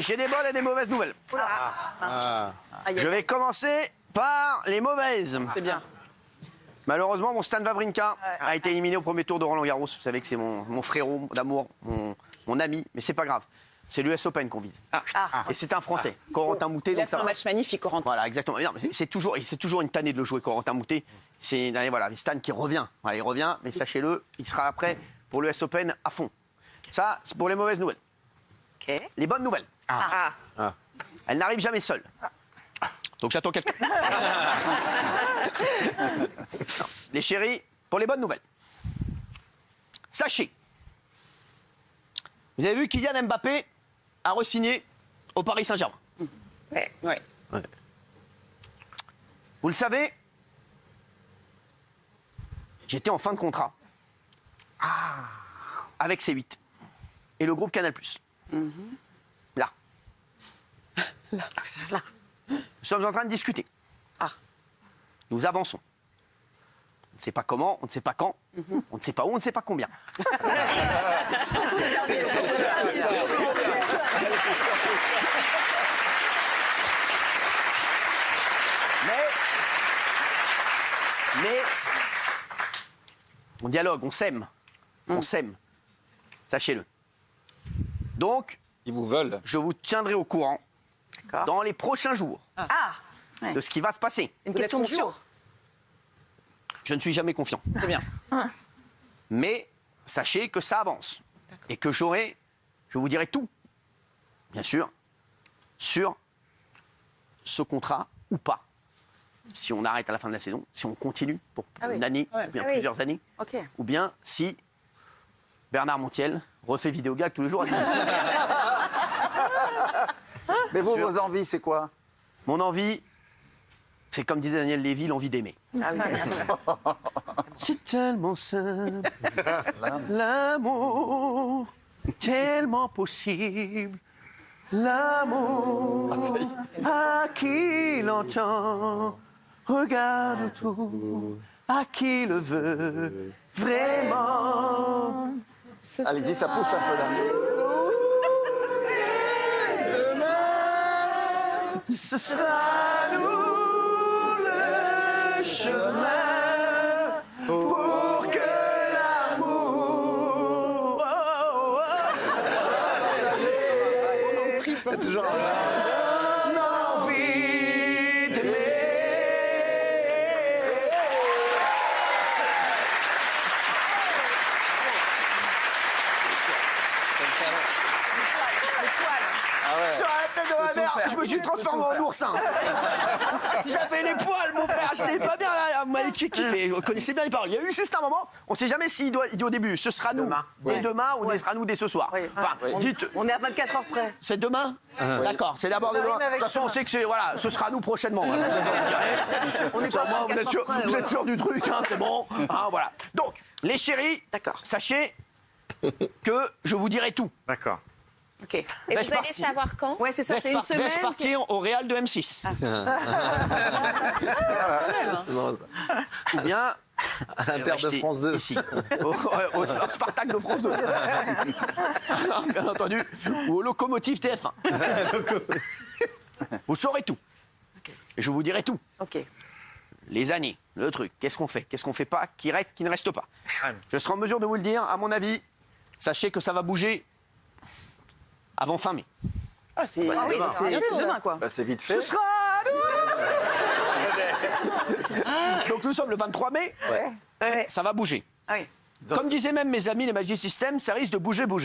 j'ai des bonnes et des mauvaises nouvelles. Je vais commencer par les mauvaises. C'est bien. Malheureusement, mon Stan Wawrinka a été éliminé au premier tour de Roland Garros. Vous savez que c'est mon frérot d'amour, mon ami, mais c'est pas grave. C'est l'US Open qu'on vise. Et c'est un Français, Corentin Moutet. Il a fait un match magnifique, Corentin. Voilà, exactement. Non, c'est toujours une tannée de le jouer, Corentin Moutet. C'est voilà, Stan qui revient. Voilà, il revient, mais sachez-le, il sera prêt pour l'US Open à fond. Ça, c'est pour les mauvaises nouvelles. Ok. Les bonnes nouvelles. Elle n'arrive jamais seule. Donc j'attends quelqu'un. Les chéris, pour les bonnes nouvelles. Sachez, vous avez vu Kylian Mbappé a re-signé au Paris Saint-Germain. Ouais. Vous le savez, j'étais en fin de contrat avec C8 et le groupe Canal+. Là. Là. Nous sommes en train de discuter. Nous avançons. On ne sait pas comment, on ne sait pas quand, on ne sait pas où, on ne sait pas combien. Mais on dialogue, on s'aime. On s'aime. Sachez-le. Donc, Ils vous veulent. je vous tiendrai au courant dans les prochains jours de ce qui va se passer. Une question de jour. Je ne suis jamais confiant. C'est bien. Mais sachez que ça avance. Et que je vous dirai tout, bien sûr, sur ce contrat ou pas. Si on arrête à la fin de la saison, si on continue pour une année, ou bien plusieurs années, ou bien si Bernard Montiel refait vidéogag tous les jours. Mais vous, vos envies, c'est quoi? Mon envie, c'est comme disait Daniel Lévy, l'envie d'aimer. C'est tellement simple, l'amour, tellement possible. L'amour, à qui l'entend, regarde tout, à qui le veut, vraiment. Allez-y, ça pousse un peu là. Ce sera nous le chemin pour que l'amour C'est toujours l'envie d'aimer. Sur la tête de ma mère, je me suis transformé en oursin. J'avais les poils, mon frère, j'étais pas bien là. Vous m'avez kiffé, vous connaissez bien les paroles. Il y a eu juste un moment, on sait jamais s'il dit au début, ce sera nous dès demain ou ce sera nous dès ce soir. Enfin, dites, On est à 24 heures près. c'est demain D'accord, c'est d'abord demain. De toute façon, on sait que c'est, voilà, ce sera nous prochainement. Voilà. On est pas vous êtes sûr du truc, hein, c'est bon. Hein, voilà. Donc, les chéris, sachez que je vous dirai tout. D'accord. Ok. Et vous allez savoir quand? Ouais, c'est ça, c'est une semaine. Vais-je partir au Real de M6 Ou bien Inter de France 2. Ici, au Spartak de France 2. Bien entendu, ou au Locomotive TF1. Vous saurez tout. Et je vous dirai tout. Ok. Les années, le truc, qu'est-ce qu'on fait pas, qui reste, qui ne reste pas. Je serai en mesure de vous le dire, à mon avis, sachez que ça va bouger avant fin mai. Ah, c'est demain, quoi. Bah, c'est vite fait. Ce sera Donc nous sommes le 23 mai, ça va bouger. Ah oui. Comme disaient même mes amis les Magic System, ça risque de bouger. Vous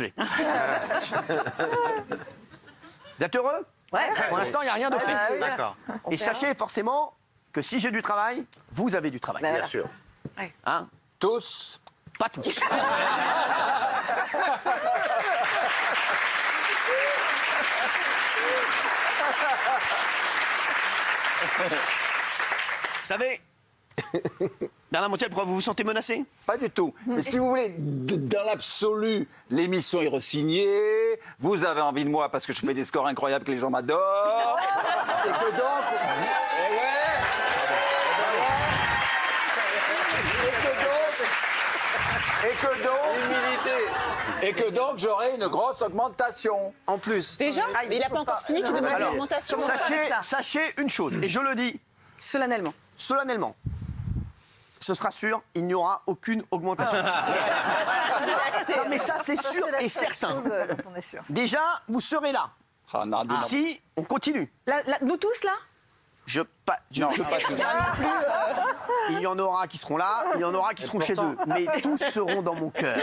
êtes heureux? Ouais. Pour l'instant, il n'y a rien de fait. D'accord. Et sachez forcément que si j'ai du travail, vous avez du travail. Bien sûr. Hein? Tous. Pas tous. Vous savez, Bernard Montiel, pourquoi vous vous sentez menacé? Pas du tout. Mais si vous voulez, dans l'absolu, l'émission est re-signée. Vous avez envie de moi parce que je fais des scores incroyables, que les gens m'adorent. Et que donc... Et que donc j'aurai une grosse augmentation. En plus. Déjà, mais il n'a pas encore signé qu'il demande une Alors, augmentation. sachez une chose, et je le dis Solennellement. solennellement. Ce sera sûr, il n'y aura aucune augmentation. Non, mais ça, c'est sûr et certain. On est sûr. Déjà, vous serez là. Ah, non, non. Si on continue. Nous tous, là Je pas tous. Il y en aura qui seront là, il y en aura qui seront chez eux. Mais tous seront dans mon cœur.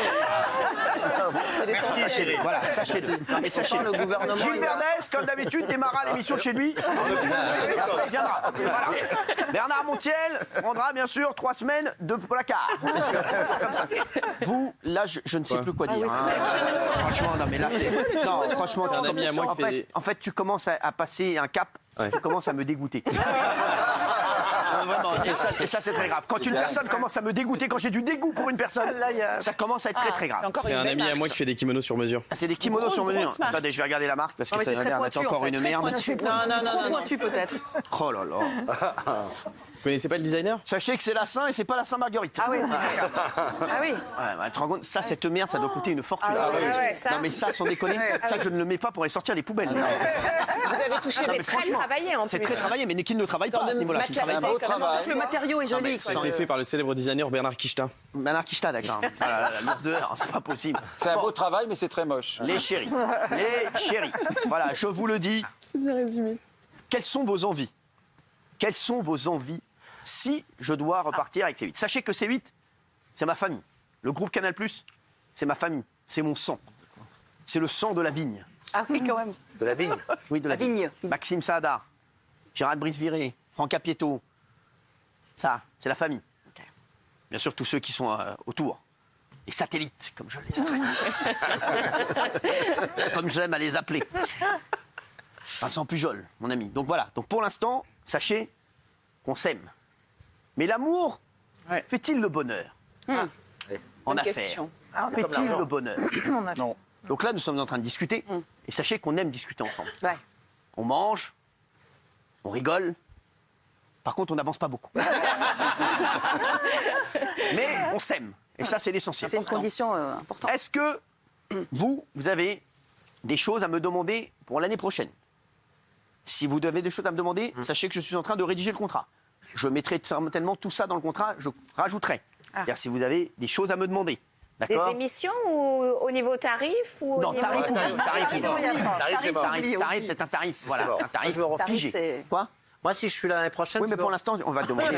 Merci chérie. Voilà, sachez-le. Non, mais sachez-le. Le gouvernement, Gilles il va- Verdès, comme d'habitude, démarrera l'émission chez lui. Et après, il viendra. Voilà. Bernard Montiel prendra, bien sûr, 3 semaines de placard. C'est sûr. Comme ça. Vous, là, je ne sais plus quoi dire. Franchement, non, mais là, c'est. Non, franchement, C'est un ami à moi en qui fait fait, des- en fait, tu commences à passer un cap. Ouais. Tu commences à me dégoûter. Vraiment, et ça c'est très grave. Quand une personne commence à me dégoûter, quand j'ai du dégoût pour une personne, ça commence à être très très grave. C'est un ami à moi qui fait des kimonos sur mesure. C'est des kimonos sur mesure. grosse marque. Attendez, je vais regarder la marque parce que Non, mais ça c'est a très l'air d'être pointu, encore en fait, une très merde. pointu. Trop pointu, peut-être. Oh là là. Vous connaissez pas le designer? Sachez que c'est la Saint et c'est pas la Saint-Marguerite. Ah oui. Ah oui. Ouais, bah, tu te rends compte, ça, cette merde, ça doit coûter une fortune. Non mais ça, sans déconner, ça je ne le mets pas pour aller sortir les poubelles. Vous avez touché. Non, mais C'est très franchement, travaillé en c'est plus. très travaillé, mais qui ne travaille pas à ce niveau-là. Qui ne travaille un beau pas. travail. Le matériau est Non, mais joli. ça quoi. C'est fait par le célèbre designer Bernard Kishta. Bernard Kishta, d'accord. Voilà, la lourdeur, c'est pas possible. C'est un Bon, beau travail, mais c'est très moche. les chéris, voilà, je vous le dis. C'est bien résumé. Quelles sont vos envies? Quelles sont vos envies si je dois repartir avec C8? Sachez que C8, c'est ma famille. Le groupe Canal+, c'est ma famille. C'est mon sang. C'est le sang de la vigne. Ah oui, quand même. De la vigne. Oui, de la La vigne. Maxime Saada, Gérard Brice-Viré, Franck Apieto. Ça, c'est la famille. Bien sûr, tous ceux qui sont autour. Les satellites, comme je les appelle. Comme j'aime à les appeler. Vincent Pujol, mon ami. Donc voilà. Donc pour l'instant, sachez qu'on s'aime. Mais l'amour Ouais. fait-il le bonheur En Bonne affaires. question. Fait-il le bonheur Non. Donc là, nous sommes en train de discuter. Et sachez qu'on aime discuter ensemble. Ouais. On mange, on rigole. Par contre, on n'avance pas beaucoup. Mais on s'aime. Et ça, c'est l'essentiel. C'est une condition importante. Est-ce que vous avez des choses à me demander pour l'année prochaine? Si vous avez des choses à me demander, sachez que je suis en train de rédiger le contrat. Je mettrai certainement tout ça dans le contrat, je rajouterai. C'est-à-dire si vous avez des choses à me demander. Des D'accord? émissions ou au niveau tarif ou Non, au niveau... tarif, Ah, tarif, c'est un tarif. Voilà, mort. un tarif Je le refuse. figé. c'est- Quoi? Moi, si je suis là l'année prochaine. Oui, mais je pour veux- l'instant, on va le demander.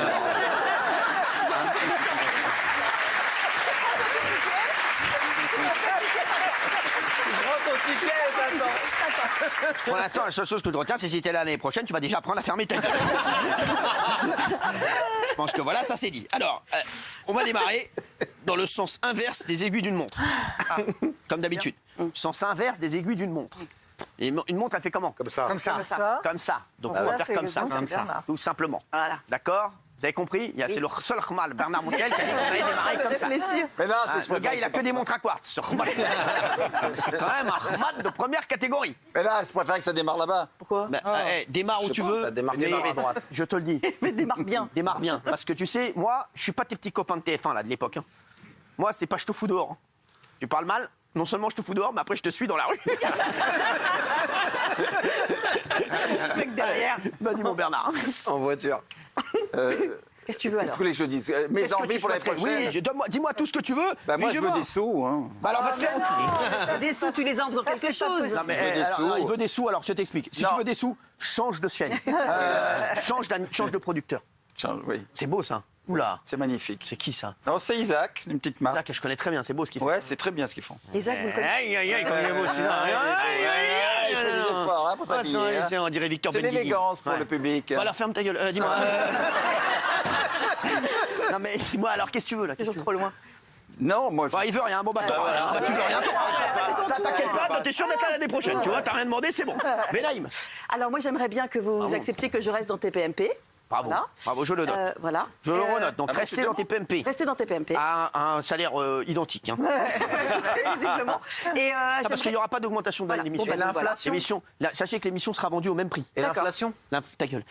Pour l'instant, la seule chose que je retiens, c'est si t'es là l'année prochaine, tu vas déjà apprendre à fermer ta gueule. Je pense que voilà, ça c'est dit. Alors, on va démarrer dans le sens inverse des aiguilles d'une montre. Comme d'habitude. Sens inverse des aiguilles d'une montre. Et une montre, elle fait comment? Comme ça. Comme ça. Comme ça. Comme ça. Donc Bon, on va là, faire comme c'est ça. Bernard. Comme ça. Tout simplement. Voilà. D'accord? Vous avez compris? C'est le seul Khmal, Bernard Montiel, qui a dit qu'on allait démarrer comme ça. Réfléchir. Mais là, Ah, le gars, il a que des montres à quartz, ce Khmal. C'est quand même un Khmal de première catégorie. Mais là, je préfère que ça démarre là-bas. Pourquoi? Bah, démarre où Je tu sais pas, veux. ça démarre mais à droite. Je te le dis. Mais démarre bien. Démarre bien. Parce que tu sais, moi, je suis pas tes petits copains de TF1 là, de l'époque. Hein. Moi, c'est pas je te fous dehors. Hein. Tu parles mal, non seulement je te fous dehors, mais après je te suis dans la rue. Mec derrière. Bah, dis mon Bernard. En voiture. Qu'est-ce que tu veux Qu'est-ce alors que les je dise Mes Qu'est-ce que envies tu pour l'année souhaiterais? prochaine. Oui, dis-moi tout ce que tu veux. Bah, moi, puis je veux vois. des sous. Hein. Bah, alors, va te faire enculer. Des sous, tu les as en faisant quelque chose. Non, mais, Je veux des alors, sous. il veut des sous, alors je t'explique. Si Non. tu veux des sous, change de chaîne. Change de producteur. Tiens, oui, C'est beau ça. Oula. c'est magnifique. C'est qui ça? Non, c'est Isaac, une petite marque. Isaac, je connais très bien, c'est beau ce qu'il fait. Ouais, c'est très bien ce qu'ils font. Isaac, vous le connaissez? Aïe, aïe, aïe, comme il est beau celui-là. Aïe, aïe, aïe, Il fait des efforts, hein, pour Ah, s'habiller, hein. c'est, on dirait Victor C'est Benguigui. l'élégance pour Ouais. le public. Voilà, ferme ta gueule. Dis-moi. Non mais dis-moi, alors qu'est-ce que tu veux là? Toujours trop loin. Non, moi, je... Bah, il veut rien, bon bah toi, voilà. Bah, tu veux rien. Ça t'inquiète pas, bah, t'es sûr d'être là l'année prochaine, tu vois, t'as rien demandé, c'est bon. Mais Naïm, Alors moi j'aimerais bien que vous acceptiez que je reste dans TPMP. bravo, Voilà. bravo, je le note. Voilà. Je le Et, renote, donc ah bon, restez tu dans demandes tes PMP. Restez dans TPMP. À un salaire identique. Hein. Visiblement. Et Parce qu'il n'y aura pas d'augmentation de Voilà. l'émission. Bon, bah, l'inflation. L'émission, sachez que l'émission sera vendue au même prix. Et l'inflation? Ta gueule.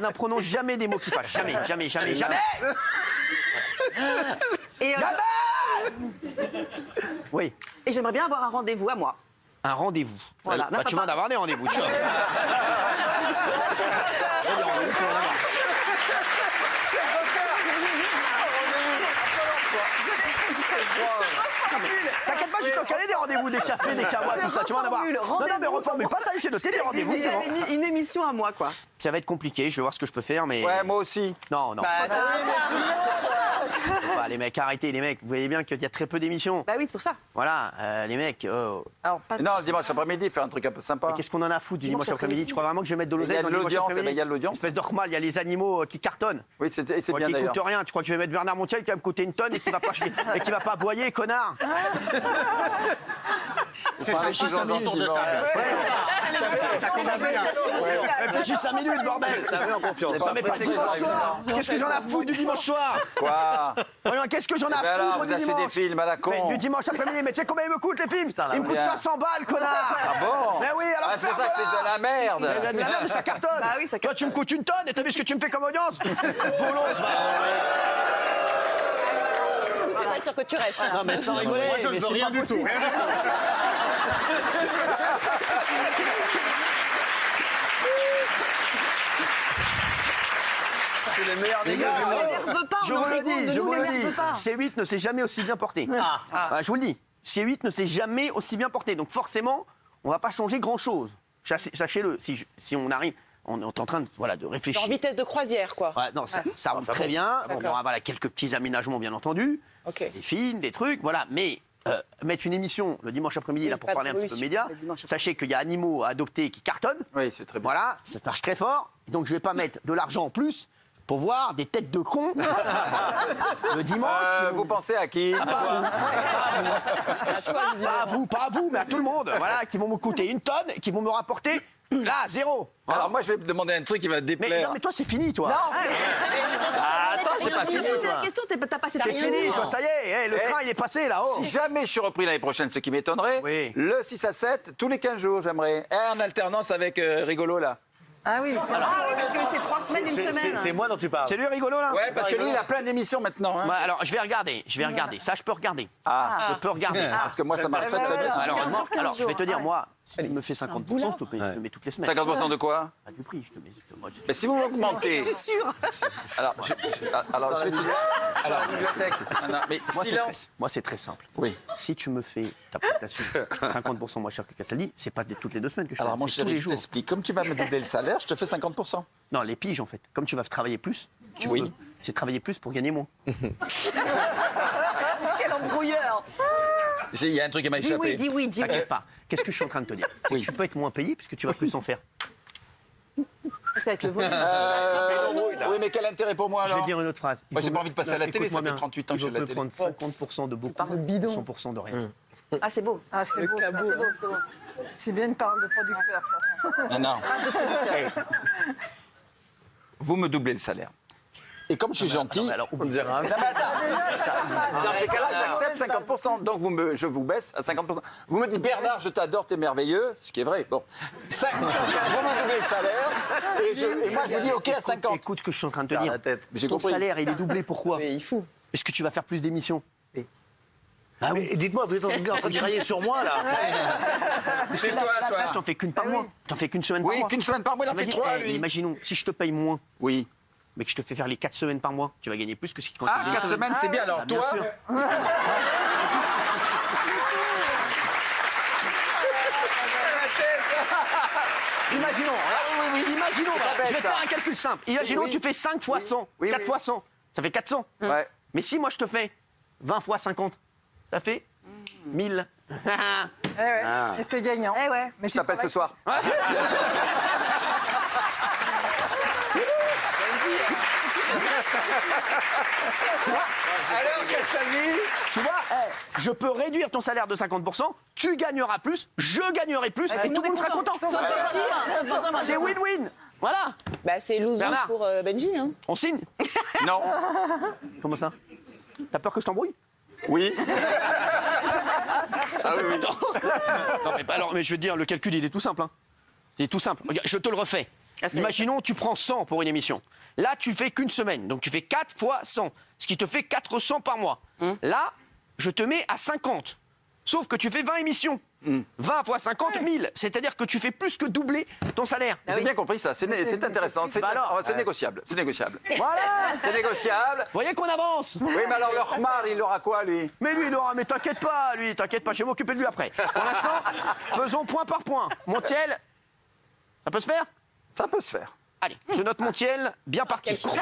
N'apprenons jamais des mots qui fâchent. Jamais, jamais, jamais, jamais. Et, Jamais. Oui, et j'aimerais bien avoir un rendez-vous à moi. un rendez-vous. Voilà. Bah, tu vas en avoir des rendez-vous, tu vois. Des rendez-vous, tu vas en avoir. T'inquiète pas, je t'en calé des rendez-vous, des cafés, des kawas, tout ça, tu vas en avoir. Non, mais reformule pas ça, j'ai noté des rendez-vous, c'est bon. Une émission à moi, quoi. Ça va être compliqué, je vais voir ce que je peux faire, mais... Ouais, moi aussi. Non, non. Bah, Bah, les mecs, arrêtez, les mecs. Vous voyez bien qu'il y a très peu d'émissions. bah oui, c'est pour ça. Voilà, les mecs, Alors, pas Non, le dimanche après-midi, faire un truc un peu sympa. qu'est-ce qu'on en a à foutre du Dimanche dimanche après-midi? Tu crois vraiment que je vais mettre de Il y l'oseille a dans de le dimanche l'audience, après-midi? il y a de l'audience. Espèce de normal, il y a les animaux qui cartonnent. Oui, c'est bien Qui d'ailleurs. coûtent rien. Tu crois que je vais mettre Bernard Montiel qui va me coûter une tonne et qui va pas, et qui va pas aboyer, connard? C'est ça, je suis en tour de table. Réfléchis 5 minutes, bordel! Ça met en confiance. Non, mais pas le dimanche soir! Qu'est-ce que j'en ai à foutre du dimanche soir? Quoi? Voyons, qu'est-ce que j'en ai Mais à alors, foutre vous du achetez des dimanche? films à la con. Mais du dimanche après-midi, mais tu sais combien ils me coûtent les films? Ils me coûtent bien. 500 balles, connard! Ah bon? Mais oui, alors C'est pour ça que c'est de la merde. Mais de la merde, mais ça cartonne! Bah oui, ça Toi, tu me coûtes une tonne et t'as vu ce que tu me fais comme audience? Bolos, va! C'est pas sûr que tu restes. Non, mais sans rigoler, mais c'est pas possible. C'est les meilleurs Les négos gars, du monde. N'énerve pas, je on vous en le rigole, dis, ne je nous vous le l'énerve dis, pas. C8 ne s'est jamais aussi bien porté. Je vous le dis, C8 ne s'est jamais aussi bien porté. Donc forcément, on va pas changer grand-chose. Sachez-le, si on arrive, on est en train de, voilà, de réfléchir. En vitesse de croisière, quoi. Ouais, non, ça roule très bien. Bon, D'accord. voilà, quelques petits aménagements, bien entendu. Ok. Des films, des trucs, voilà. Mais mettre une émission le dimanche après-midi, Oui, là, pour pas de parler un petit peu révolution, médias, le dimanche après-midi. sachez qu'il y a Animaux à adopter qui cartonnent. Oui, c'est très bien. Voilà, ça marche très fort. Donc je vais pas mettre de l'argent en plus pour voir des têtes de cons le dimanche. qui Vous pensez à qui? Pas à vous, pas à vous, mais à tout le monde. Voilà, qui vont me coûter une tonne, et qui vont me rapporter là zéro. Alors moi, je vais te demander un truc qui va te Mais, déplaire. non, mais toi, c'est fini, toi. Ah, attends, c'est pas fini. La question, t'as passé C'est derrière fini, nous. toi, ça y est. Le train, il est passé là-haut. Si jamais je suis repris l'année prochaine, ce qui m'étonnerait, Oui. le 6 à 7, tous les 15 jours, j'aimerais. En alternance avec Rigolo, là. Ah oui, parce que c'est 3 semaines, une semaine. C'est moi dont tu parles. C'est lui rigolo, là? Ouais, parce que lui, il a plein d'émissions maintenant. Hein. Ouais, alors, je vais regarder. Ça, je peux regarder. Ah, Je peux regarder. parce que moi, ça marche très très bien. Malheureusement, 15 alors, je vais te dire, jours. moi, si tu me fais 50%, je te le mets toutes les semaines. 50% de quoi? Pas du prix, je te mets. moi, Mais si vous l'augmentez. Je suis sûre. Alors, je vais te dire. Alors, bibliothèque. Mais Moi, c'est très simple. Oui. Si tu me fais ta prestation 50% moins cher que Castaldi, c'est pas toutes les 2 semaines que je fais. Alors, mon c'est tous chéri, les je jours. t'explique. Comme tu vas me doubler le salaire, je te fais 50%. Non, les piges, en fait. Comme tu vas travailler plus, Oui. c'est travailler plus pour gagner moins. Quel embrouilleur. Il y a un truc qui m'a Dis échappé. oui, dis oui, dis oui. T'inquiète pas. Qu'est-ce que je suis en train de te dire? C'est que tu peux être moins payé puisque tu vas plus en faire. C'est avec le volume. Oui, mais quel intérêt pour moi Je vais alors? te dire une autre phrase. Moi, j'ai pas envie de passer à la télé, ça Écoute-moi fait bien. 38 ans que je suis à la Je peux télé. prendre 50% de beaucoup, 100% de rien. Ah, c'est beau. Ah, c'est beau, ça. C'est beau, c'est beau. C'est bien une parole de producteur, ça. Non, non. Phrase de producteur. Vous me doublez le salaire. Et comme je suis gentil. Non, mais alors, On dirait un Non, mais attends. Dans ces cas-là, j'accepte 50%. Donc je vous baisse à 50%. Vous me dites, Bernard, je t'adore, t'es merveilleux. Ce qui est vrai. Bon. Vous me doublez le salaire. Et moi, je vous dis, OK à 50. Écoute ce que je suis en train de te Dans dire. la tête. Mais j'ai Ton compris. salaire, il est doublé. Pourquoi? Mais il faut. Parce que tu vas faire plus d'émissions. Ah oui. Mais dites-moi, vous êtes en train de grailler sur moi, là. Parce que là, tu n'en fais qu'une par mois. Tu n'en fais qu'une semaine par Oui, mois. qu'une semaine par mois, il en fait Imagine- 3, mais lui. imaginons, si je te paye moins, Oui. mais que je te fais faire les 4 semaines par mois, tu vas gagner plus que si quand Ah, tu fais une 4 semaines, c'est bien. Alors, bien toi. sûr. Imaginons, imaginons, voilà, bête, je vais te ça. faire un calcul simple. Imaginons Oui. tu fais 5 fois 100, Oui, 4 oui. fois 100, ça fait 400. Ouais. Mais si moi je te fais 20 fois 50, ça fait 1000. Eh ouais, et t'es gagnant. Eh ouais. Mais Je t'appelle ce soir. Alors, Castaldi, Tu vois, je peux réduire ton salaire de 50%, tu gagneras plus, je gagnerai plus, et tout le monde sera content. C'est win-win. Voilà, Bah, c'est lose Bernard. pour Benji. Hein. on signe. non. Comment ça? T'as peur que je t'embrouille? Oui. Ah oui, oui. Non, mais, alors, mais je veux te dire, le calcul, il est tout simple. Hein. Il est tout simple. Regarde, je te le refais. Ah, c'est Imaginons, tu prends 100 pour une émission. Là, tu fais qu'une semaine. Donc, tu fais 4 fois 100, ce qui te fait 400 par mois. Là, je te mets à 50. Sauf que tu fais 20 émissions. 20 fois 50, 1000. C'est-à-dire que tu fais plus que doubler ton salaire. J'ai bien compris ça, c'est intéressant, c'est Bah alors, c'est négociable, c'est négociable. Voilà. C'est négociable. Vous voyez qu'on avance. Oui, mais alors le Khmar, il aura quoi, lui? Mais lui, non, mais t'inquiète pas, je vais m'occuper de lui après. Pour l'instant, faisons point par point. Montiel, ça peut se faire? Ça peut se faire. Allez, je note Montiel, bien parti. BP.